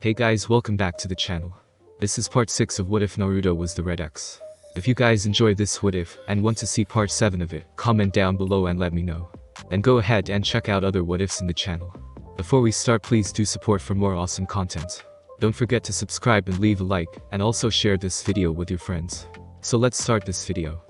Hey guys, welcome back to the channel. This is part 6 of What If Naruto Was the Red X. If you guys enjoy this what if and want to see part 7 of it, comment down below and let me know. And go ahead and check out other what ifs in the channel. Before we start, please do support for more awesome content. Don't forget to subscribe and leave a like, and also share this video with your friends. So let's start this video.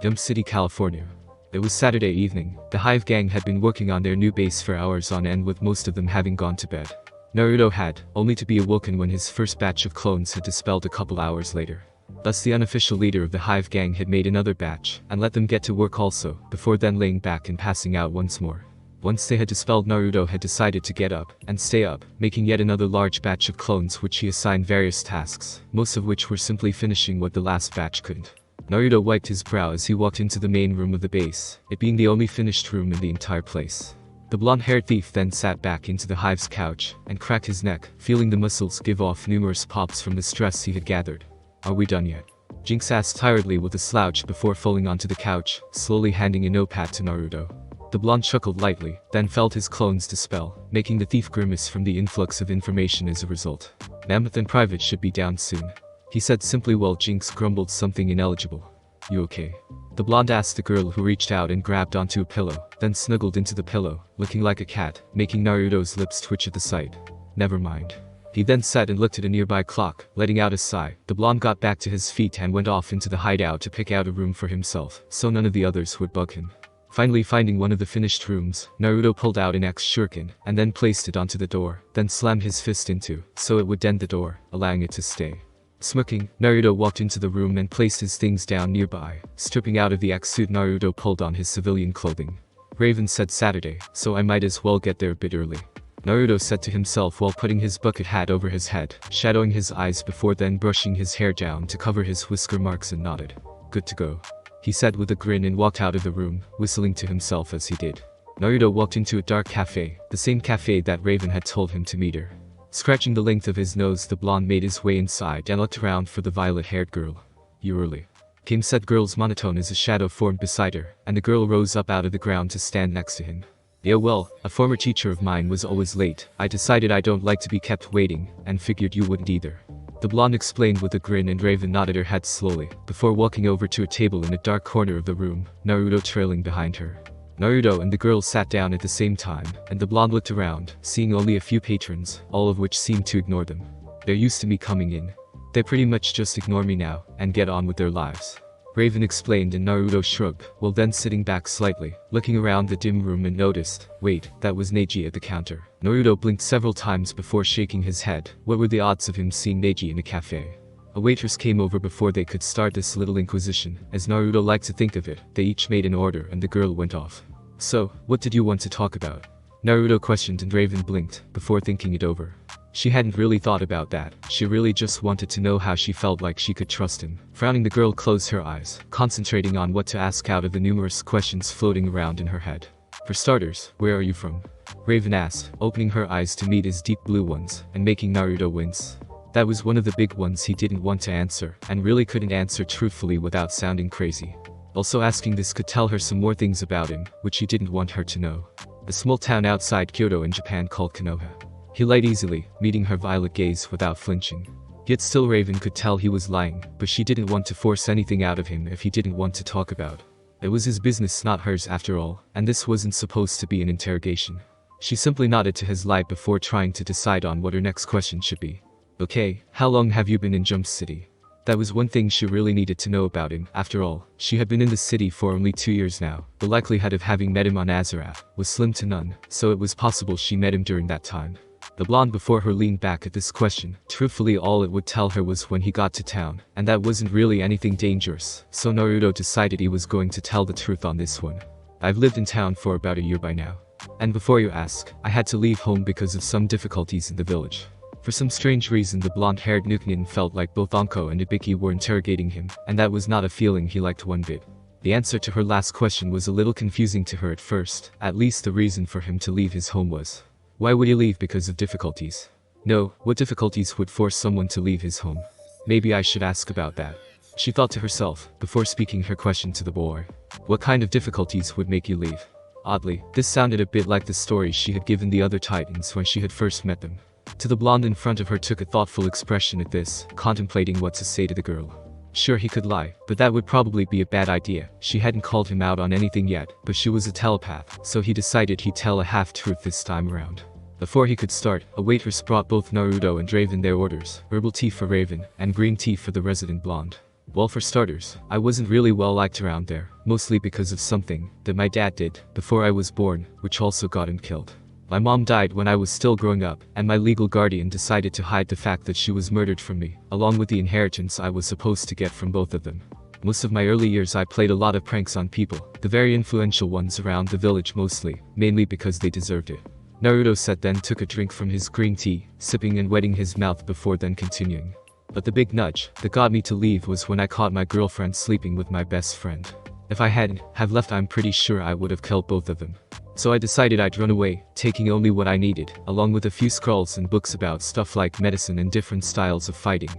Yum City, California. It was Saturday evening. The Hive gang had been working on their new base for hours on end, with most of them having gone to bed. Naruto had, only to be awoken when his first batch of clones had dispelled a couple hours later. Thus the unofficial leader of the Hive gang had made another batch, and let them get to work also, before then laying back and passing out once more. Once they had dispelled, Naruto had decided to get up, and stay up, making yet another large batch of clones which he assigned various tasks, most of which were simply finishing what the last batch couldn't. Naruto wiped his brow as he walked into the main room of the base, it being the only finished room in the entire place. The blonde-haired thief then sat back into the Hive's couch, and cracked his neck, feeling the muscles give off numerous pops from the stress he had gathered. "Are we done yet?" Jinx asked tiredly with a slouch before falling onto the couch, slowly handing a notepad to Naruto. The blonde chuckled lightly, then felt his clones dispel, making the thief grimace from the influx of information as a result. "Mammoth and Private should be down soon," he said simply while Jinx grumbled something ineligible. "You okay?" The blonde asked the girl, who reached out and grabbed onto a pillow, then snuggled into the pillow, looking like a cat, making Naruto's lips twitch at the sight. "Never mind." He then sat and looked at a nearby clock, letting out a sigh. The blonde got back to his feet and went off into the hideout to pick out a room for himself, so none of the others would bug him. Finally finding one of the finished rooms, Naruto pulled out an X shuriken, and then placed it onto the door, then slammed his fist into, so it would dent the door, allowing it to stay. Smirking, Naruto walked into the room and placed his things down nearby. Stripping out of the X suit, Naruto pulled on his civilian clothing. "Raven said Saturday, so I might as well get there a bit early," Naruto said to himself while putting his bucket hat over his head, shadowing his eyes before then brushing his hair down to cover his whisker marks, and nodded. "Good to go," he said with a grin and walked out of the room, whistling to himself as he did. Naruto walked into a dark cafe, the same cafe that Raven had told him to meet her. Scratching the length of his nose, the blonde made his way inside and looked around for the violet-haired girl. "You early?" Came said girl's monotone as a shadow formed beside her, and the girl rose up out of the ground to stand next to him. "Yeah, well, a former teacher of mine was always late. I decided I don't like to be kept waiting, and figured you wouldn't either," the blonde explained with a grin, and Raven nodded her head slowly, before walking over to a table in a dark corner of the room, Naruto trailing behind her. Naruto and the girl sat down at the same time, and the blonde looked around, seeing only a few patrons, all of which seemed to ignore them. "They're used to me coming in. They pretty much just ignore me now, and get on with their lives," Raven explained, and Naruto shrugged, while then sitting back slightly, looking around the dim room, and noticed, wait, that was Neji at the counter. Naruto blinked several times before shaking his head. What were the odds of him seeing Neji in a cafe? A waitress came over before they could start this little inquisition. As Naruto liked to think of it, they each made an order and the girl went off. "So, what did you want to talk about?" Naruto questioned, and Raven blinked, before thinking it over. She hadn't really thought about that, she really just wanted to know how she felt like she could trust him. Frowning, the girl closed her eyes, concentrating on what to ask out of the numerous questions floating around in her head. "For starters, where are you from?" Raven asked, opening her eyes to meet his deep blue ones, and making Naruto wince. That was one of the big ones he didn't want to answer, and really couldn't answer truthfully without sounding crazy. Also asking this could tell her some more things about him, which he didn't want her to know. A small town outside Kyoto in Japan called Konoha. He lied easily, meeting her violet gaze without flinching. Yet still Raven could tell he was lying, but she didn't want to force anything out of him if he didn't want to talk about. It was his business, not hers after all, and this wasn't supposed to be an interrogation. She simply nodded to his lie before trying to decide on what her next question should be. "Okay, how long have you been in Jump City?" That was one thing she really needed to know about him. After all, she had been in the city for only 2 years now. The likelihood of having met him on Azarath was slim to none, so it was possible she met him during that time. The blonde before her leaned back at this question. Truthfully, all it would tell her was when he got to town, and that wasn't really anything dangerous, so Naruto decided he was going to tell the truth on this one. "I've lived in town for about a year by now. And before you ask, I had to leave home because of some difficulties in the village." For some strange reason, the blonde-haired Nukenin felt like both Anko and Ibiki were interrogating him, and that was not a feeling he liked one bit. The answer to her last question was a little confusing to her at first. At least the reason for him to leave his home was. Why would he leave because of difficulties? No, what difficulties would force someone to leave his home? Maybe I should ask about that, she thought to herself, before speaking her question to the boy. What kind of difficulties would make you leave? Oddly, this sounded a bit like the story she had given the other Titans when she had first met them. To the blonde in front of her took a thoughtful expression at this, contemplating what to say to the girl. Sure, he could lie, but that would probably be a bad idea. She hadn't called him out on anything yet, but she was a telepath, so he decided he'd tell a half-truth this time around. Before he could start, a waitress brought both Naruto and Raven their orders, herbal tea for Raven, and green tea for the resident blonde. Well, for starters, I wasn't really well liked around there, mostly because of something that my dad did before I was born, which also got him killed. My mom died when I was still growing up, and my legal guardian decided to hide the fact that she was murdered from me, along with the inheritance I was supposed to get from both of them. Most of my early years I played a lot of pranks on people, the very influential ones around the village mostly, mainly because they deserved it. Naruto said, then took a drink from his green tea, sipping and wetting his mouth before then continuing. But the big nudge that got me to leave was when I caught my girlfriend sleeping with my best friend. If I hadn't have left, I'm pretty sure I would have killed both of them. So I decided I'd run away, taking only what I needed, along with a few scrolls and books about stuff like medicine and different styles of fighting.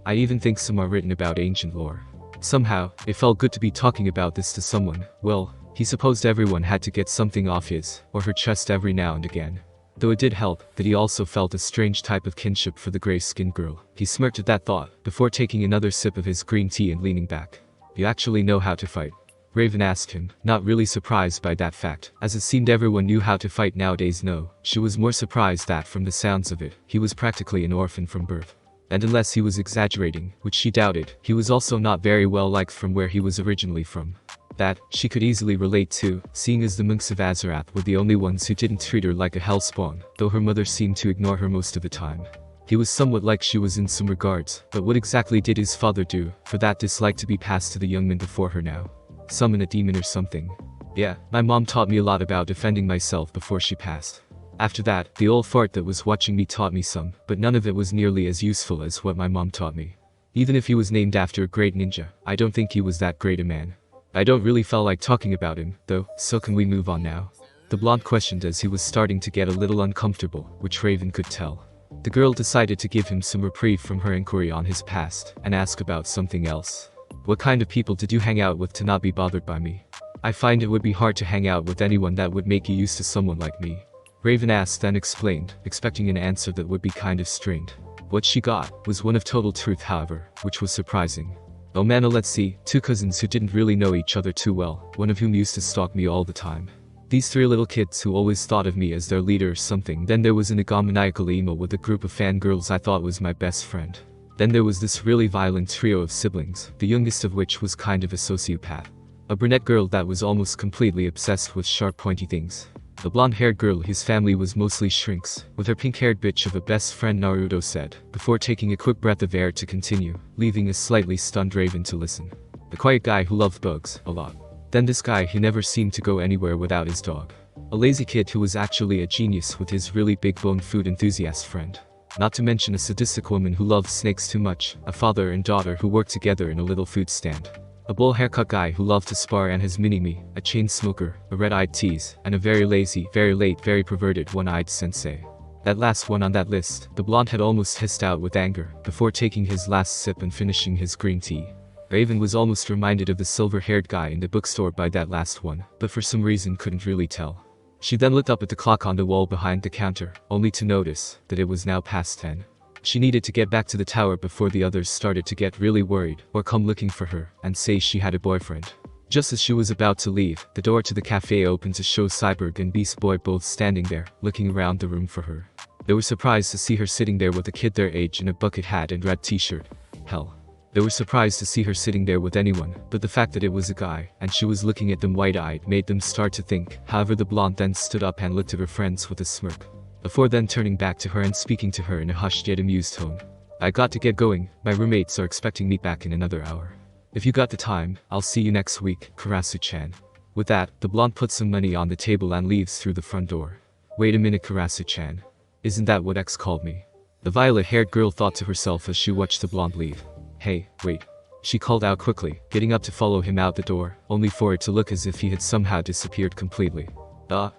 I even think some are written about ancient lore. Somehow, it felt good to be talking about this to someone. Well, he supposed everyone had to get something off his or her chest every now and again. Though it did help that he also felt a strange type of kinship for the gray-skinned girl. He smirked at that thought, before taking another sip of his green tea and leaning back. "You actually know how to fight?" Raven asked him, not really surprised by that fact, as it seemed everyone knew how to fight nowadays. No, she was more surprised that, from the sounds of it, he was practically an orphan from birth. And unless he was exaggerating, which she doubted, he was also not very well liked from where he was originally from. That, she could easily relate to, seeing as the monks of Azarath were the only ones who didn't treat her like a hellspawn, though her mother seemed to ignore her most of the time. He was somewhat like she was in some regards, but what exactly did his father do for that dislike to be passed to the young man before her now? Summon a demon or something? Yeah, my mom taught me a lot about defending myself before she passed. After that, the old fart that was watching me taught me some, but none of it was nearly as useful as what my mom taught me. Even if he was named after a great ninja, I don't think he was that great a man. I don't really feel like talking about him, though, so can we move on now? The blonde questioned as he was starting to get a little uncomfortable, which Raven could tell. The girl decided to give him some reprieve from her inquiry on his past, and ask about something else. "What kind of people did you hang out with to not be bothered by me?" "I find it would be hard to hang out with anyone that would make you used to someone like me," Raven asked, then explained, expecting an answer that would be kind of strained. What she got was one of total truth, however, which was surprising. "Oh man, let's see, 2 cousins who didn't really know each other too well, one of whom used to stalk me all the time. These 3 little kids who always thought of me as their leader or something. Then there was an egomaniacal emo with a group of fangirls I thought was my best friend. Then there was this really violent trio of siblings, the youngest of which was kind of a sociopath. A brunette girl that was almost completely obsessed with sharp pointy things. The blonde-haired girl whose family was mostly shrinks, with her pink-haired bitch of a best friend," Naruto said, before taking a quick breath of air to continue, leaving a slightly stunned Raven to listen. "The quiet guy who loved bugs a lot. Then this guy who never seemed to go anywhere without his dog. A lazy kid who was actually a genius with his really big-boned food enthusiast friend. Not to mention a sadistic woman who loved snakes too much, a father and daughter who worked together in a little food stand. A bowl haircut guy who loved to spar and his mini-me, a chain smoker, a red-eyed tease, and a very lazy, very late, very perverted one-eyed sensei." That last one on that list, the blonde had almost hissed out with anger, before taking his last sip and finishing his green tea. Raven was almost reminded of the silver-haired guy in the bookstore by that last one, but for some reason couldn't really tell. She then looked up at the clock on the wall behind the counter, only to notice that it was now past 10. She needed to get back to the tower before the others started to get really worried, or come looking for her, and say she had a boyfriend. Just as she was about to leave, the door to the cafe opened to show Cyborg and Beast Boy both standing there, looking around the room for her. They were surprised to see her sitting there with a kid their age in a bucket hat and red t-shirt. Hell. They were surprised to see her sitting there with anyone, but the fact that it was a guy, and she was looking at them wide-eyed, made them start to think. However, the blonde then stood up and looked at her friends with a smirk, before then turning back to her and speaking to her in a hushed yet amused tone. "I got to get going, my roommates are expecting me back in another hour. If you got the time, I'll see you next week, Karasu-chan." With that, the blonde puts some money on the table and leaves through the front door. "Wait a minute, Karasu-chan. Isn't that what X called me?" The violet-haired girl thought to herself as she watched the blonde leave. "Hey, wait," she called out quickly, getting up to follow him out the door, only for it to look as if he had somehow disappeared completely.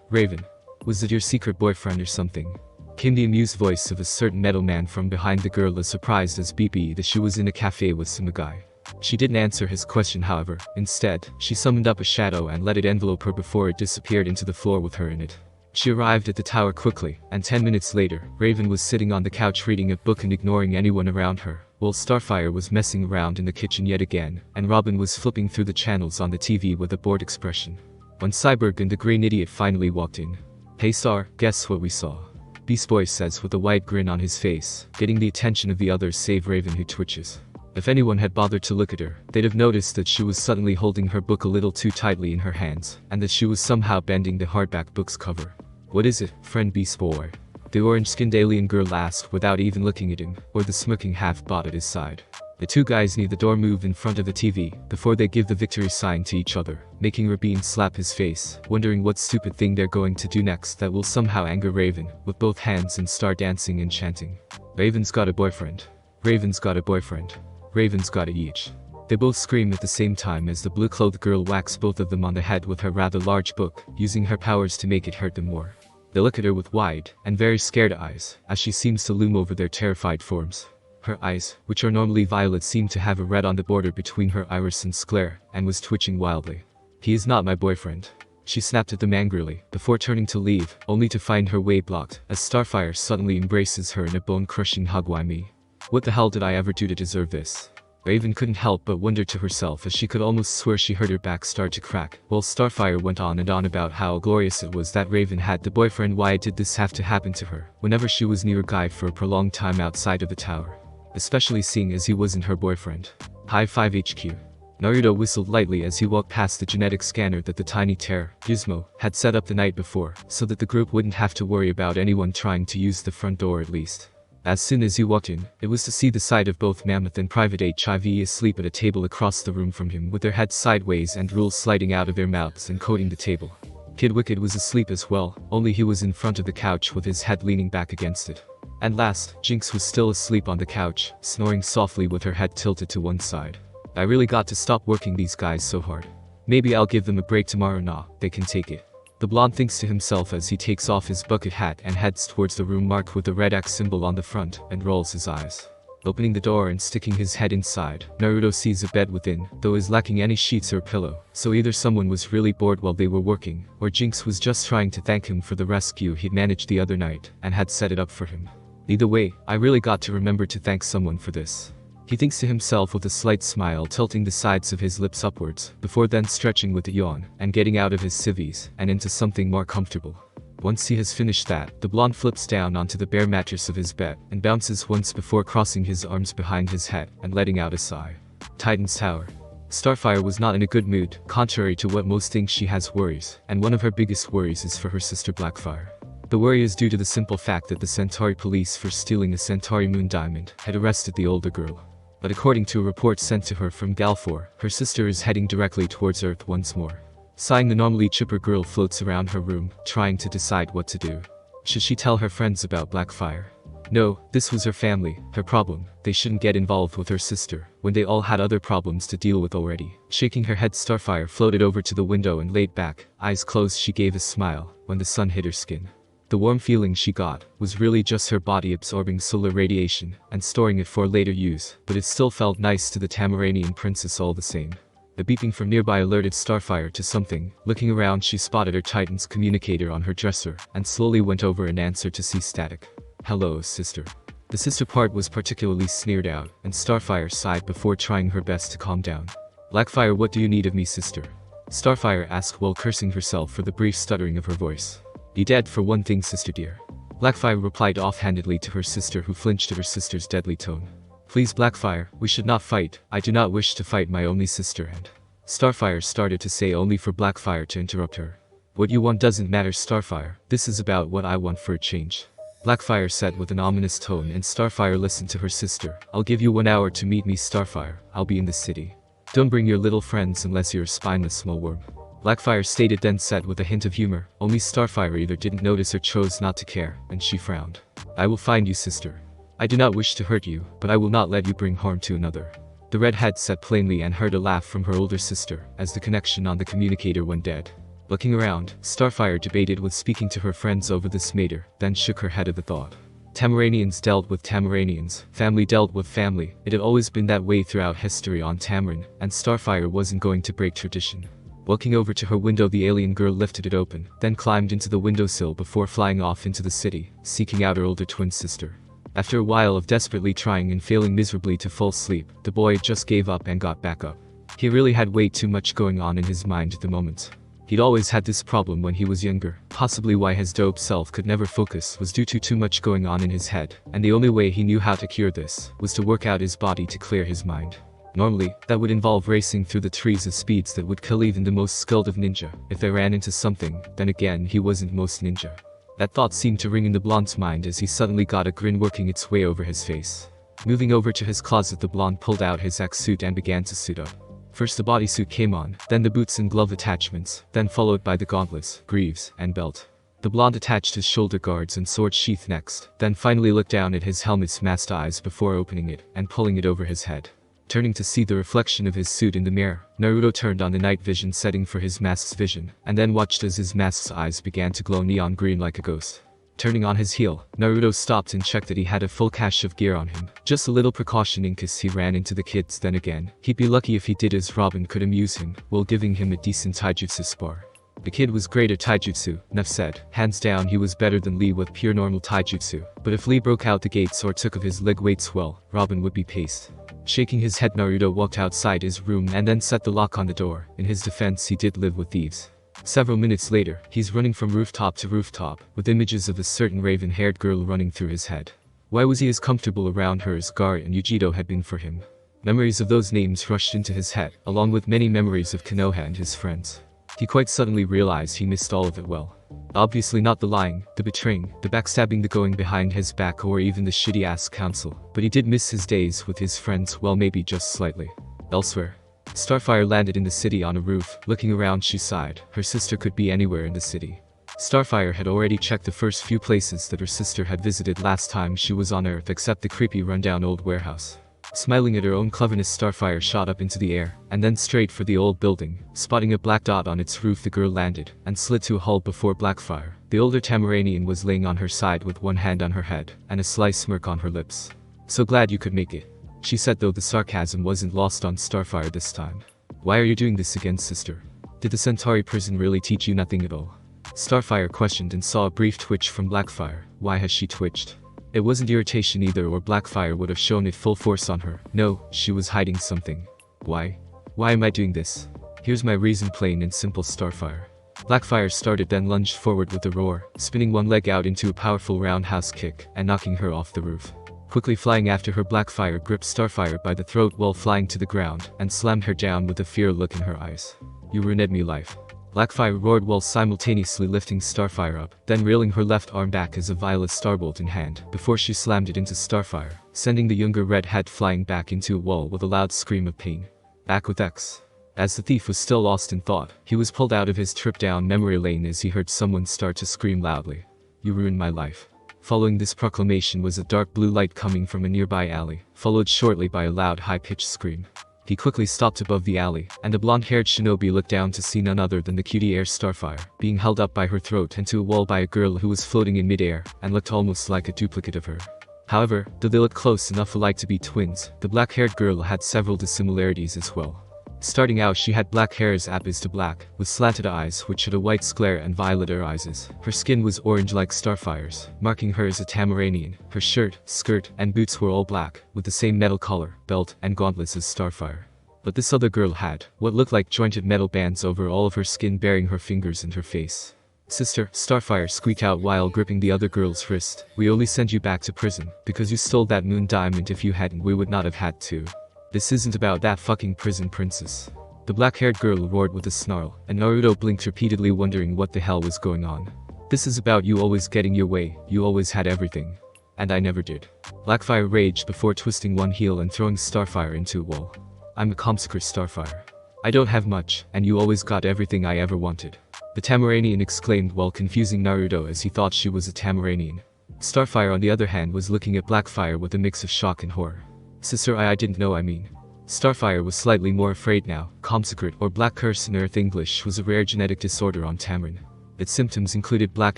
Raven. Was it your secret boyfriend or something?" Came the amused voice of a certain metal man from behind the girl, as surprised as BP that she was in a cafe with some guy. She didn't answer his question, however. Instead, she summoned up a shadow and let it envelope her before it disappeared into the floor with her in it. She arrived at the tower quickly, and 10 minutes later, Raven was sitting on the couch reading a book and ignoring anyone around her, while Starfire was messing around in the kitchen yet again, and Robin was flipping through the channels on the TV with a bored expression. When Cyborg and the Green Idiot finally walked in. "Hey Star, guess what we saw?" Beast Boy says with a wide grin on his face, getting the attention of the others save Raven, who twitches. If anyone had bothered to look at her, they'd have noticed that she was suddenly holding her book a little too tightly in her hands, and that she was somehow bending the hardback book's cover. "What is it, friend Beast Boy?" the orange-skinned alien girl asked without even looking at him, or the smirking half-bot at his side. The two guys near the door move in front of the TV, before they give the victory sign to each other, making Rabin slap his face, wondering what stupid thing they're going to do next that will somehow anger Raven, with both hands and start dancing and chanting. "Raven's got a boyfriend. Raven's got a boyfriend. Raven's got a each." They both scream at the same time as the blue-clothed girl whacks both of them on the head with her rather large book, using her powers to make it hurt them more. They look at her with wide, and very scared eyes, as she seems to loom over their terrified forms. Her eyes, which are normally violet, seem to have a red on the border between her iris and sclera, and was twitching wildly. "He is not my boyfriend." She snapped at them angrily, before turning to leave, only to find her way blocked, as Starfire suddenly embraces her in a bone-crushing hug. "Why me? What the hell did I ever do to deserve this?" Raven couldn't help but wonder to herself, as she could almost swear she heard her back start to crack, while Starfire went on and on about how glorious it was that Raven had the boyfriend. Why did this have to happen to her, whenever she was near a guy for a prolonged time outside of the tower? Especially seeing as he wasn't her boyfriend. High 5 HQ. Naruto whistled lightly as he walked past the genetic scanner that the tiny terror, Gizmo, had set up the night before, so that the group wouldn't have to worry about anyone trying to use the front door at least. As soon as he walked in, it was to see the sight of both Mammoth and Private HIV asleep at a table across the room from him, with their heads sideways and rules sliding out of their mouths and coating the table. Kid Wicked was asleep as well, only he was in front of the couch with his head leaning back against it. And last, Jinx was still asleep on the couch, snoring softly with her head tilted to one side. "I really got to stop working these guys so hard. Maybe I'll give them a break tomorrow. Nah, they can take it." The blonde thinks to himself as he takes off his bucket hat and heads towards the room marked with the red X symbol on the front, and rolls his eyes. Opening the door and sticking his head inside, Naruto sees a bed within, though is lacking any sheets or pillow, so either someone was really bored while they were working, or Jinx was just trying to thank him for the rescue he'd managed the other night, and had set it up for him. Either way, I really got to remember to thank someone for this. He thinks to himself with a slight smile, tilting the sides of his lips upwards, before then stretching with a yawn, and getting out of his civvies, and into something more comfortable. Once he has finished that, the blonde flips down onto the bare mattress of his bed, and bounces once before crossing his arms behind his head, and letting out a sigh. Titan's Tower. Starfire was not in a good mood, contrary to what most think. She has worries, and one of her biggest worries is for her sister Blackfire. The worry is due to the simple fact that the Centauri police, for stealing a Centauri moon diamond, had arrested the older girl. But according to a report sent to her from Galfor, her sister is heading directly towards Earth once more. Sighing, the normally chipper girl floats around her room, trying to decide what to do. Should she tell her friends about Blackfire? No, this was her family, her problem. They shouldn't get involved with her sister, when they all had other problems to deal with already. Shaking her head, Starfire floated over to the window and laid back, eyes closed. She gave a smile, when the sun hit her skin. The warm feeling she got was really just her body absorbing solar radiation and storing it for later use, but it still felt nice to the Tamaranian princess all the same. The beeping from nearby alerted Starfire to something. Looking around, she spotted her Titan's communicator on her dresser, and slowly went over and answered to see static. "Hello, sister." The sister part was particularly sneered out, and Starfire sighed before trying her best to calm down. "Blackfire, what do you need of me, sister?" Starfire asked while cursing herself for the brief stuttering of her voice. "You dead for one thing, sister dear." Blackfire replied offhandedly to her sister, who flinched at her sister's deadly tone. "Please Blackfire, we should not fight. I do not wish to fight my only sister." And Starfire started to say, only for Blackfire to interrupt her. "What you want doesn't matter, Starfire. This is about what I want for a change." Blackfire said with an ominous tone, and Starfire listened to her sister. "I'll give you 1 hour to meet me, Starfire. I'll be in the city. Don't bring your little friends unless you're a spineless small worm." Blackfire stated, then said with a hint of humor. Only Starfire either didn't notice or chose not to care, and she frowned. "I will find you, sister. I do not wish to hurt you, but I will not let you bring harm to another." The redhead said plainly, and heard a laugh from her older sister, as the connection on the communicator went dead. Looking around, Starfire debated with speaking to her friends over this matter, then shook her head at the thought. Tamaranians dealt with Tamaranians, family dealt with family. It had always been that way throughout history on Tamarin, and Starfire wasn't going to break tradition. Walking over to her window, the alien girl lifted it open, then climbed into the windowsill before flying off into the city, seeking out her older twin sister. After a while of desperately trying and failing miserably to fall asleep, the boy just gave up and got back up. He really had way too much going on in his mind at the moment. He'd always had this problem when he was younger. Possibly why his dope self could never focus was due to too much going on in his head, and the only way he knew how to cure this was to work out his body to clear his mind. Normally, that would involve racing through the trees at speeds that would kill even the most skilled of ninja. If they ran into something, then again he wasn't most ninja. That thought seemed to ring in the blonde's mind as he suddenly got a grin working its way over his face. Moving over to his closet, the blonde pulled out his X suit and began to suit up. First the bodysuit came on, then the boots and glove attachments, then followed by the gauntlets, greaves, and belt. The blonde attached his shoulder guards and sword sheath next, then finally looked down at his helmet's masked eyes before opening it and pulling it over his head. Turning to see the reflection of his suit in the mirror, Naruto turned on the night vision setting for his mask's vision, and then watched as his mask's eyes began to glow neon green like a ghost. Turning on his heel, Naruto stopped and checked that he had a full cache of gear on him, just a little precaution in case he ran into the kids. Then again, he'd be lucky if he did, as Robin could amuse him, while giving him a decent taijutsu spar. The kid was great at taijutsu, Nuff said. Hands down he was better than Lee with pure normal taijutsu, but if Lee broke out the gates or took of his leg weights, well, Robin would be paced. Shaking his head, Naruto walked outside his room and then set the lock on the door. In his defense, he did live with thieves. Several minutes later, he's running from rooftop to rooftop, with images of a certain raven-haired girl running through his head. Why was he as comfortable around her as Gar and Yujito had been for him? Memories of those names rushed into his head, along with many memories of Konoha and his friends. He quite suddenly realized he missed all of it. Well, obviously not the lying, the betraying, the backstabbing, the going behind his back, or even the shitty-ass counsel, but he did miss his days with his friends, well, maybe just slightly. Elsewhere, Starfire landed in the city on a roof. Looking around, she sighed. Her sister could be anywhere in the city. Starfire had already checked the first few places that her sister had visited last time she was on Earth, except the creepy rundown old warehouse. Smiling at her own cleverness, Starfire shot up into the air, and then straight for the old building. Spotting a black dot on its roof, the girl landed, and slid to a halt before Blackfire. The older Tamaranian was laying on her side with one hand on her head, and a sly smirk on her lips. "So glad you could make it," she said, though the sarcasm wasn't lost on Starfire this time. "Why are you doing this again, sister? Did the Centauri prison really teach you nothing at all?" Starfire questioned and saw a brief twitch from Blackfire. Why has she twitched? It wasn't irritation either, or Blackfire would have shown it full force on her. No, she was hiding something. Why? Why am I doing this? Here's my reason, plain and simple, Starfire. Blackfire started, then lunged forward with a roar, spinning one leg out into a powerful roundhouse kick, and knocking her off the roof. Quickly flying after her, Blackfire gripped Starfire by the throat while flying to the ground, and slammed her down with a fear look in her eyes. "You ruined me life." Blackfire roared while simultaneously lifting Starfire up, then reeling her left arm back as a violet starbolt in hand, before she slammed it into Starfire, sending the younger redhead flying back into a wall with a loud scream of pain. Back with X. As the thief was still lost in thought, he was pulled out of his trip down memory lane as he heard someone start to scream loudly. "You ruined my life." Following this proclamation was a dark blue light coming from a nearby alley, followed shortly by a loud high-pitched scream. He quickly stopped above the alley, and the blonde-haired shinobi looked down to see none other than the cutie air Starfire, being held up by her throat and to a wall by a girl who was floating in mid-air, and looked almost like a duplicate of her. However, though they looked close enough alike to be twins, the black-haired girl had several dissimilarities as well. Starting out, she had black hair as abyss to black, with slanted eyes which had a white sclare and violet irises. Her skin was orange like Starfire's, marking her as a Tamaranian. Her shirt, skirt, and boots were all black, with the same metal collar, belt, and gauntlets as Starfire. But this other girl had what looked like jointed metal bands over all of her skin, bearing her fingers and her face. "Sister," Starfire squeaked out while gripping the other girl's wrist, "we only sent you back to prison because you stole that moon diamond. If you hadn't, we would not have had to. This isn't about that fucking prison, princess." The black-haired girl roared with a snarl, and Naruto blinked repeatedly, wondering what the hell was going on. "This is about you always getting your way. You always had everything. And I never did." Blackfire raged before twisting one heel and throwing Starfire into a wall. "I'm a consecrate, Starfire. I don't have much, and you always got everything I ever wanted." The Tamaranian exclaimed while confusing Naruto as he thought she was a Tamaranian. Starfire, on the other hand, was looking at Blackfire with a mix of shock and horror. "Sister, I didn't know, I mean." Starfire was slightly more afraid now. Consecrate, or Black Curse in Earth English, was a rare genetic disorder on Tamarin. Its symptoms included black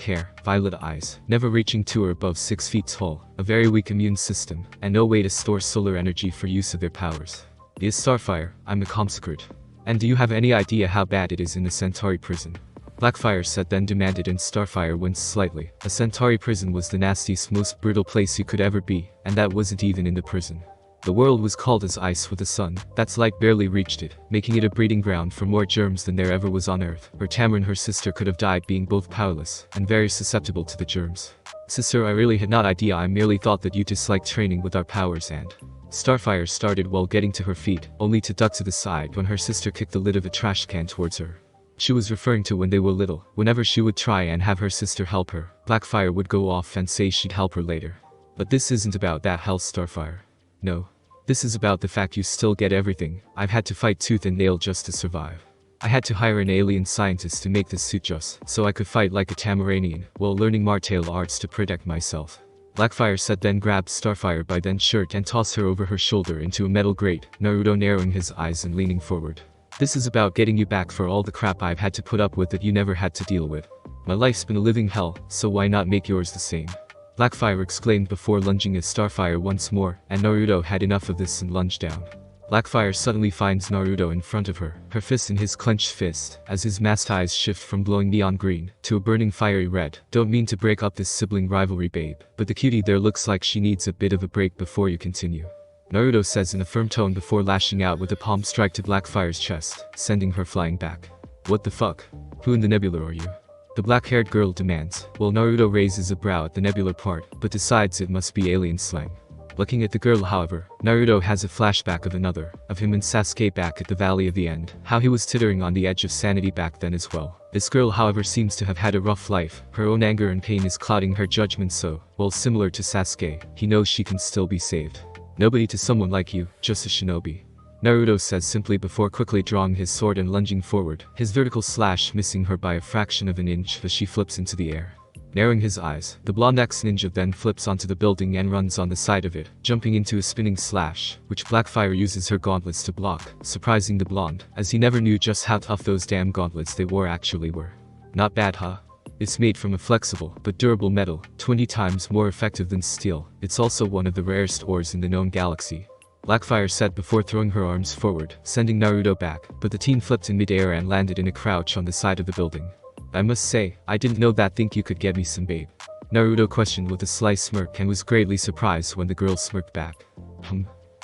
hair, violet eyes, never reaching to or above 6 feet tall, a very weak immune system, and no way to store solar energy for use of their powers. "Yes, Starfire, I'm a consecrate." And do you have any idea how bad it is in the Centauri prison? Blackfire said, then demanded, and Starfire winced slightly. A Centauri prison was the nastiest, most brutal place you could ever be, and that wasn't even in the prison. The world was cold as ice with the sun. That's light barely reached it, making it a breeding ground for more germs than there ever was on Earth. Her Tamara, her sister, could have died being both powerless and very susceptible to the germs. Sister, I really had not idea. I merely thought that you disliked training with our powers. And Starfire started while getting to her feet, only to duck to the side when her sister kicked the lid of a trash can towards her. She was referring to when they were little. Whenever she would try and have her sister help her, Blackfire would go off and say she'd help her later. But this isn't about that, hell, Starfire. No. This is about the fact you still get everything. I've had to fight tooth and nail just to survive. I had to hire an alien scientist to make this suit just so I could fight like a Tamaranian while learning martial arts to protect myself. Blackfire said, then grabbed Starfire by then shirt and tossed her over her shoulder into a metal grate, Naruto narrowing his eyes and leaning forward. This is about getting you back for all the crap I've had to put up with that you never had to deal with. My life's been a living hell, so why not make yours the same? Blackfire exclaimed before lunging at Starfire once more, and Naruto had enough of this and lunged down. Blackfire suddenly finds Naruto in front of her, her fist in his clenched fist, as his masked eyes shift from glowing neon green to a burning fiery red. Don't mean to break up this sibling rivalry, babe, but the cutie there looks like she needs a bit of a break before you continue. Naruto says in a firm tone before lashing out with a palm strike to Blackfire's chest, sending her flying back. What the fuck? Who in the nebula are you? The black-haired girl demands, while Naruto raises a brow at the nebular part, but decides it must be alien slang. Looking at the girl, however, Naruto has a flashback of him and Sasuke back at the Valley of the End, how he was teetering on the edge of sanity back then as well. This girl, however, seems to have had a rough life. Her own anger and pain is clouding her judgment, so, while similar to Sasuke, he knows she can still be saved. Nobody to someone like you, just a shinobi. Naruto says simply before quickly drawing his sword and lunging forward, his vertical slash missing her by a fraction of an inch as she flips into the air. Narrowing his eyes, the blonde ex-ninja then flips onto the building and runs on the side of it, jumping into a spinning slash, which Blackfire uses her gauntlets to block, surprising the blonde, as he never knew just how tough those damn gauntlets they wore actually were. Not bad, huh? It's made from a flexible but durable metal, 20 times more effective than steel. It's also one of the rarest ores in the known galaxy. Blackfire said before throwing her arms forward, sending Naruto back, but the teen flipped in midair and landed in a crouch on the side of the building. I must say, I didn't know that. Think you could get me some, babe? Naruto questioned with a sly smirk and was greatly surprised when the girl smirked back.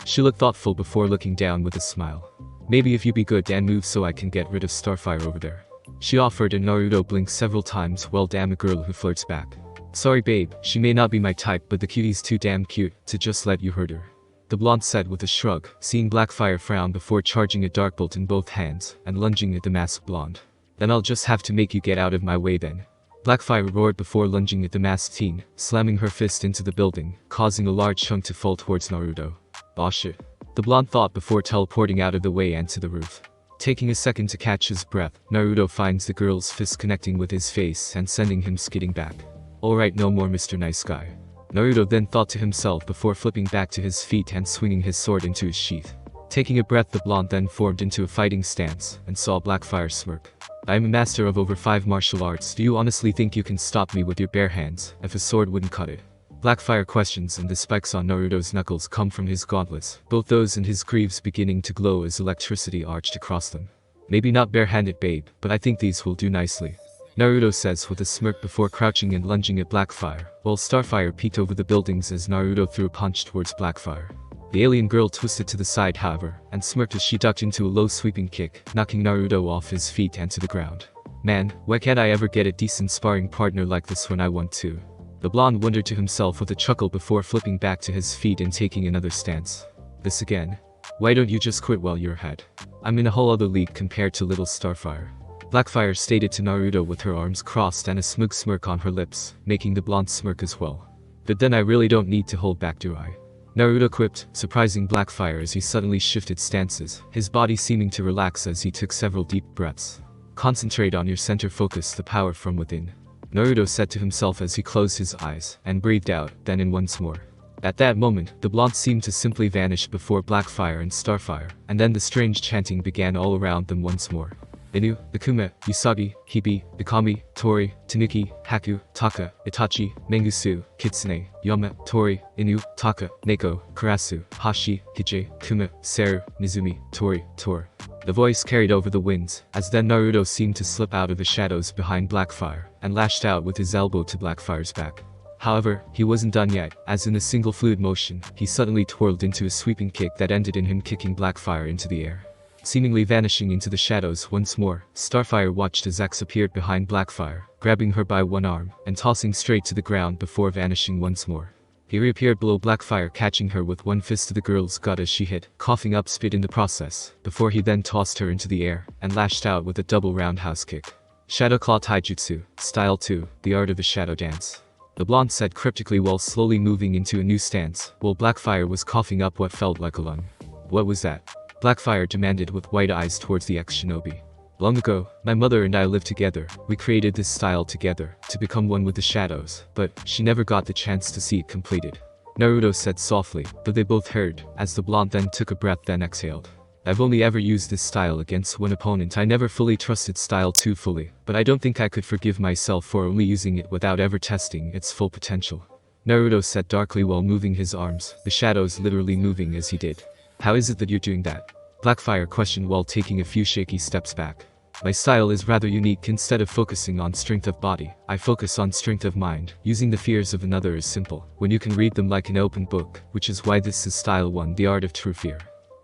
She looked thoughtful before looking down with a smile. Maybe if you be good and move so I can get rid of Starfire over there. She offered, and Naruto blinked several times. Well, damn, a girl who flirts back. Sorry, babe, she may not be my type, but the cutie's too damn cute to just let you hurt her. The blonde said with a shrug, seeing Blackfire frown before charging a dark bolt in both hands and lunging at the masked blonde. Then I'll just have to make you get out of my way then. Blackfire roared before lunging at the masked teen, slamming her fist into the building, causing a large chunk to fall towards Naruto. Aw shit. The blonde thought before teleporting out of the way and to the roof. Taking a second to catch his breath, Naruto finds the girl's fist connecting with his face and sending him skidding back. Alright, no more Mr. Nice Guy. Naruto then thought to himself before flipping back to his feet and swinging his sword into his sheath. Taking a breath, the blonde then formed into a fighting stance and saw Blackfire smirk. I am a master of over 5 martial arts. Do you honestly think you can stop me with your bare hands, if a sword wouldn't cut it? Blackfire questions, and the spikes on Naruto's knuckles come from his gauntlets, both those and his greaves beginning to glow as electricity arched across them. Maybe not barehanded, babe, but I think these will do nicely. Naruto says with a smirk before crouching and lunging at Blackfire, while Starfire peeked over the buildings as Naruto threw a punch towards Blackfire. The alien girl twisted to the side, however, and smirked as she ducked into a low sweeping kick, knocking Naruto off his feet and to the ground. Man, why can't I ever get a decent sparring partner like this when I want to? The blonde wondered to himself with a chuckle before flipping back to his feet and taking another stance. This again? Why don't you just quit while you're ahead? I'm in a whole other league compared to little Starfire. Blackfire stated to Naruto with her arms crossed and a smug smirk on her lips, making the blonde smirk as well. But then I really don't need to hold back, do I? Naruto quipped, surprising Blackfire as he suddenly shifted stances, his body seeming to relax as he took several deep breaths. Concentrate on your center, focus the power from within. Naruto said to himself as he closed his eyes and breathed out, then in once more. At that moment, the blonde seemed to simply vanish before Blackfire and Starfire, and then the strange chanting began all around them once more. Inu, Ikume, Usagi, Hibi, Ikami, Tori, Tanuki, Haku, Taka, Itachi, Mengusu, Kitsune, Yama, Tori, Inu, Taka, Neko, Karasu, Hashi, Hije, Kuma, Seru, Nizumi, Tori, Tor. The voice carried over the winds, as then Naruto seemed to slip out of the shadows behind Blackfire, and lashed out with his elbow to Blackfire's back. However, he wasn't done yet, as in a single fluid motion, he suddenly twirled into a sweeping kick that ended in him kicking Blackfire into the air. Seemingly vanishing into the shadows once more, Starfire watched as X appeared behind Blackfire, grabbing her by one arm, and tossing straight to the ground before vanishing once more. He reappeared below Blackfire, catching her with one fist to the girl's gut as she hit, coughing up spit in the process, before he then tossed her into the air, and lashed out with a double roundhouse kick. Shadow Claw Taijutsu, Style 2, the art of the shadow dance. The blonde said cryptically while slowly moving into a new stance, while Blackfire was coughing up what felt like a lung. What was that? Blackfire demanded with wide eyes towards the ex-shinobi. Long ago, my mother and I lived together. We created this style together, to become one with the shadows, but she never got the chance to see it completed. Naruto said softly, but they both heard, as the blonde then took a breath then exhaled. I've only ever used this style against one opponent. I never fully trusted style 2 fully, but I don't think I could forgive myself for only using it without ever testing its full potential. Naruto said darkly while moving his arms, the shadows literally moving as he did. How is it that you're doing that? Blackfire questioned while taking a few shaky steps back. My style is rather unique. Instead of focusing on strength of body, I focus on strength of mind. Using the fears of another is simple, when you can read them like an open book, which is why this is style 1, the art of true fear.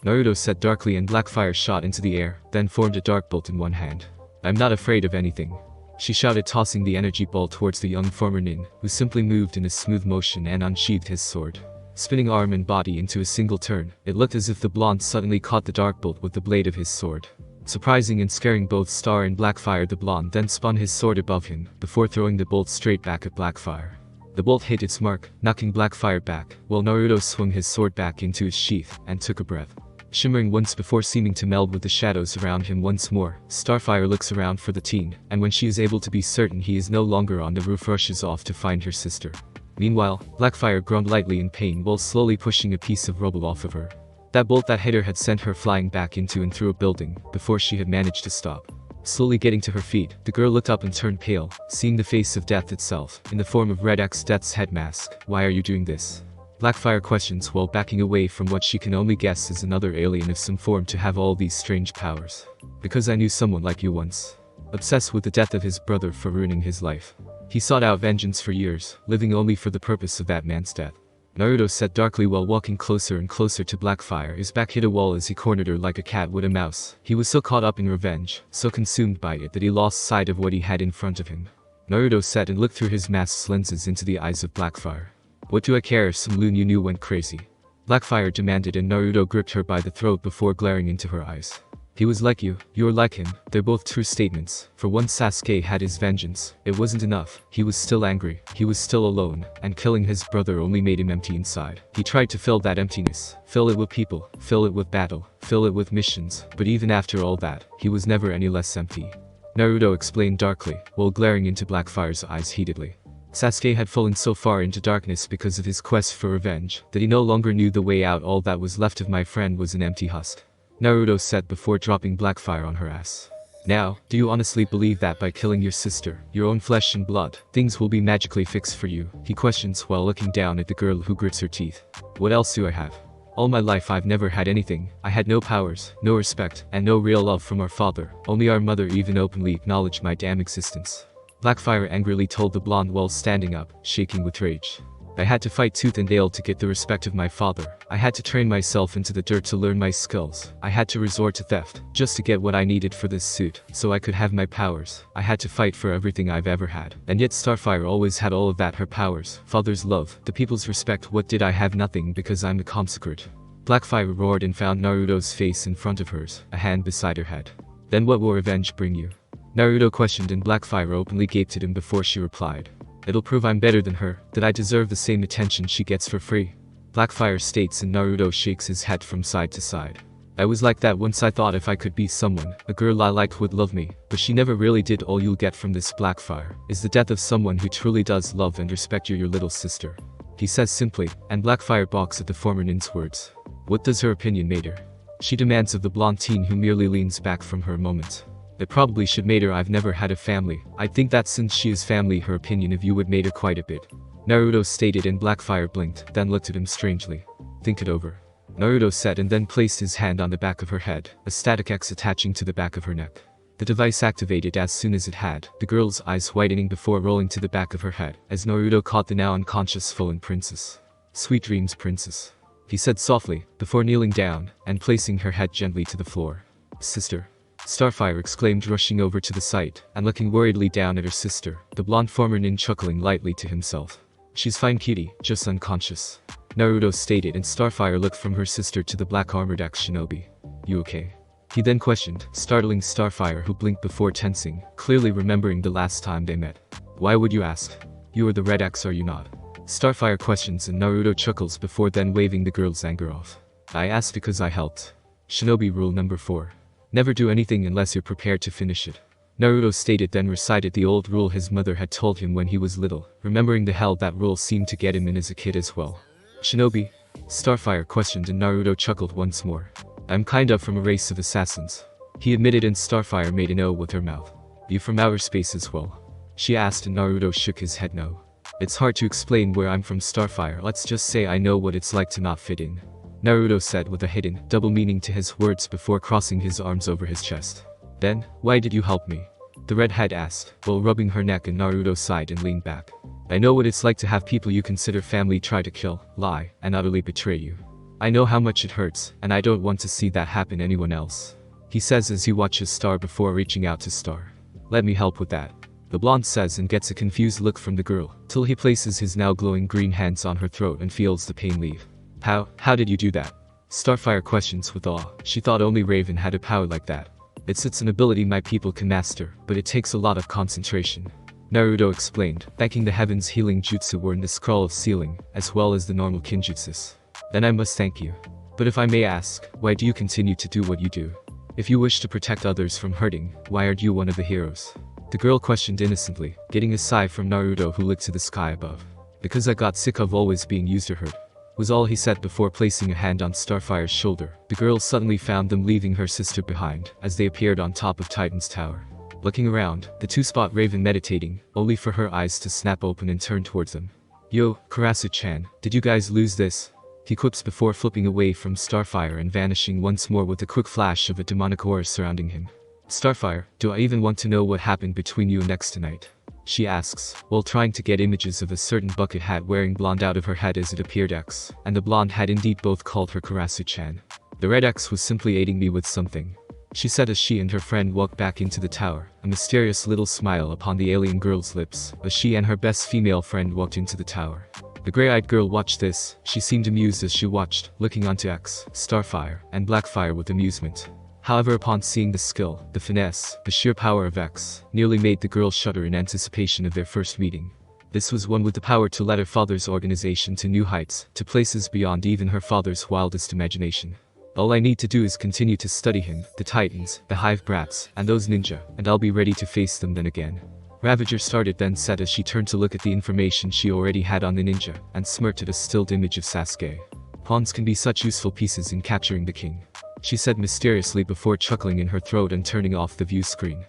Naruto said darkly, and Blackfire shot into the air, then formed a dark bolt in one hand. I'm not afraid of anything, she shouted, tossing the energy ball towards the young former nin, who simply moved in a smooth motion and unsheathed his sword. Spinning arm and body into a single turn, it looked as if the blonde suddenly caught the dark bolt with the blade of his sword. Surprising and scaring both Star and Blackfire, the blonde then spun his sword above him, before throwing the bolt straight back at Blackfire. The bolt hit its mark, knocking Blackfire back, while Naruto swung his sword back into its sheath, and took a breath. Shimmering once before seeming to meld with the shadows around him once more, Starfire looks around for the teen, and when she is able to be certain he is no longer on the roof, rushes off to find her sister. Meanwhile, Blackfire groaned lightly in pain while slowly pushing a piece of rubble off of her. That bolt that hit her had sent her flying back into and through a building, before she had managed to stop. Slowly getting to her feet, the girl looked up and turned pale, seeing the face of death itself, in the form of Red X Death's head mask. Why are you doing this? Blackfire questions while backing away from what she can only guess is another alien of some form to have all these strange powers. Because I knew someone like you once. Obsessed with the death of his brother for ruining his life. He sought out vengeance for years, living only for the purpose of that man's death. Naruto said darkly while walking closer and closer to Blackfire. His back hit a wall as he cornered her like a cat would a mouse. He was so caught up in revenge, so consumed by it that he lost sight of what he had in front of him. Naruto said and looked through his mask's lenses into the eyes of Blackfire. What do I care if some loon you knew went crazy? Blackfire demanded, and Naruto gripped her by the throat before glaring into her eyes. He was like you, you're like him. They're both true statements. For once Sasuke had his vengeance, it wasn't enough. He was still angry, he was still alone, and killing his brother only made him empty inside. He tried to fill that emptiness, fill it with people, fill it with battle, fill it with missions, but even after all that, he was never any less empty. Naruto explained darkly, while glaring into Blackfire's eyes heatedly. Sasuke had fallen so far into darkness because of his quest for revenge, that he no longer knew the way out. All that was left of my friend was an empty husk. Naruto said before dropping Blackfire on her ass. Now, do you honestly believe that by killing your sister, your own flesh and blood, things will be magically fixed for you? He questions while looking down at the girl who grits her teeth. What else do I have? All my life I've never had anything. I had no powers, no respect, and no real love from our father. Only our mother even openly acknowledged my damn existence. Blackfire angrily told the blonde while standing up, shaking with rage. I had to fight tooth and nail to get the respect of my father. I had to train myself into the dirt to learn my skills. I had to resort to theft, just to get what I needed for this suit, so I could have my powers. I had to fight for everything I've ever had. And yet Starfire always had all of that, her powers, father's love, the people's respect. What did I have? Nothing, because I'm a consecrate. Blackfire roared and found Naruto's face in front of hers, a hand beside her head. Then what will revenge bring you? Naruto questioned, and Blackfire openly gaped at him before she replied. It'll prove I'm better than her, that I deserve the same attention she gets for free. Blackfire states, and Naruto shakes his head from side to side. I was like that once. I thought if I could be someone, a girl I liked would love me, but she never really did. All you'll get from this, Blackfire, is the death of someone who truly does love and respect you, your little sister. He says simply, and Blackfire balks at the former nin's words. What does her opinion matter? She demands of the blonde teen, who merely leans back from her a moment. It probably should matter. I've never had a family. I think that since she is family, her opinion of you would matter quite a bit. Naruto stated, and Blackfire blinked, then looked at him strangely. Think it over. Naruto said and then placed his hand on the back of her head, a static X attaching to the back of her neck. The device activated as soon as it had, the girl's eyes whitening before rolling to the back of her head, as Naruto caught the now unconscious fallen princess. "Sweet dreams, princess," he said softly, before kneeling down and placing her head gently to the floor. "Sister," Starfire exclaimed, rushing over to the site and looking worriedly down at her sister, the blonde former nin chuckling lightly to himself. "She's fine, cutie, just unconscious," Naruto stated, and Starfire looked from her sister to the black armored ex-shinobi. "You okay?" he then questioned, startling Starfire, who blinked before tensing, clearly remembering the last time they met. "Why would you ask? You are the Red X, are you not?" Starfire questions, and Naruto chuckles before then waving the girl's anger off. "I asked because I helped. Shinobi rule number 4. Never do anything unless you're prepared to finish it," Naruto stated, then recited the old rule his mother had told him when he was little, remembering the hell that rule seemed to get him in as a kid as well. "Shinobi?" Starfire questioned, and Naruto chuckled once more. "I'm kind of from a race of assassins," he admitted, and Starfire made an O with her mouth. "You from outer space as well?" she asked, and Naruto shook his head no. "It's hard to explain where I'm from, Starfire, let's just say I know what it's like to not fit in," Naruto said with a hidden, double meaning to his words before crossing his arms over his chest. "Then, why did you help me?" the redhead asked, while rubbing her neck, and Naruto sighed and leaned back. "I know what it's like to have people you consider family try to kill, lie, and utterly betray you. I know how much it hurts, and I don't want to see that happen to anyone else," he says as he watches Star before reaching out to Star. "Let me help with that," the blonde says, and gets a confused look from the girl, till he places his now glowing green hands on her throat and feels the pain leave. How did you do that?" Starfire questions with awe. She thought only Raven had a power like that. It's an ability my people can master, but it takes a lot of concentration," Naruto explained, thanking the heaven's healing jutsu were in the scroll of ceiling, as well as the normal kinjutsus. "Then I must thank you. But if I may ask, why do you continue to do what you do? If you wish to protect others from hurting, why aren't you one of the heroes?" the girl questioned innocently, getting a sigh from Naruto, who looked to the sky above. "Because I got sick of always being used or hurt," was all he said before placing a hand on Starfire's shoulder. The girl suddenly found them leaving her sister behind, as they appeared on top of Titan's tower. Looking around, the two spot Raven meditating, only for her eyes to snap open and turn towards them. "Yo, Karasu-chan, did you guys lose this?" he quips before flipping away from Starfire and vanishing once more with a quick flash of a demonic aura surrounding him. "Starfire, do I even want to know what happened between you and X tonight?" she asks, while trying to get images of a certain bucket hat wearing blonde out of her head as it appeared X, and the blonde had indeed both called her Karasu-chan. "The Red X was simply aiding me with something," she said as she and her friend walked back into the tower, a mysterious little smile upon the alien girl's lips, as she and her best female friend walked into the tower. The gray-eyed girl watched this. She seemed amused as she watched, looking onto X, Starfire, and Blackfire with amusement. However, upon seeing the skill, the finesse, the sheer power of X, nearly made the girl shudder in anticipation of their first meeting. This was one with the power to let her father's organization to new heights, to places beyond even her father's wildest imagination. "All I need to do is continue to study him, the Titans, the Hive Brats, and those ninja, and I'll be ready to face them then again." Ravager started then said as she turned to look at the information she already had on the ninja, and smirked at a stilled image of Sasuke. "Pawns can be such useful pieces in capturing the king," she said mysteriously before chuckling in her throat and turning off the view screen.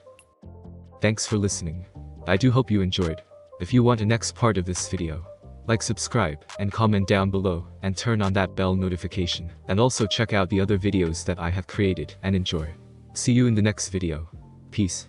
Thanks for listening. I do hope you enjoyed. If you want the next part of this video, like, subscribe, and comment down below, and turn on that bell notification, and also check out the other videos that I have created, and enjoy. See you in the next video. Peace.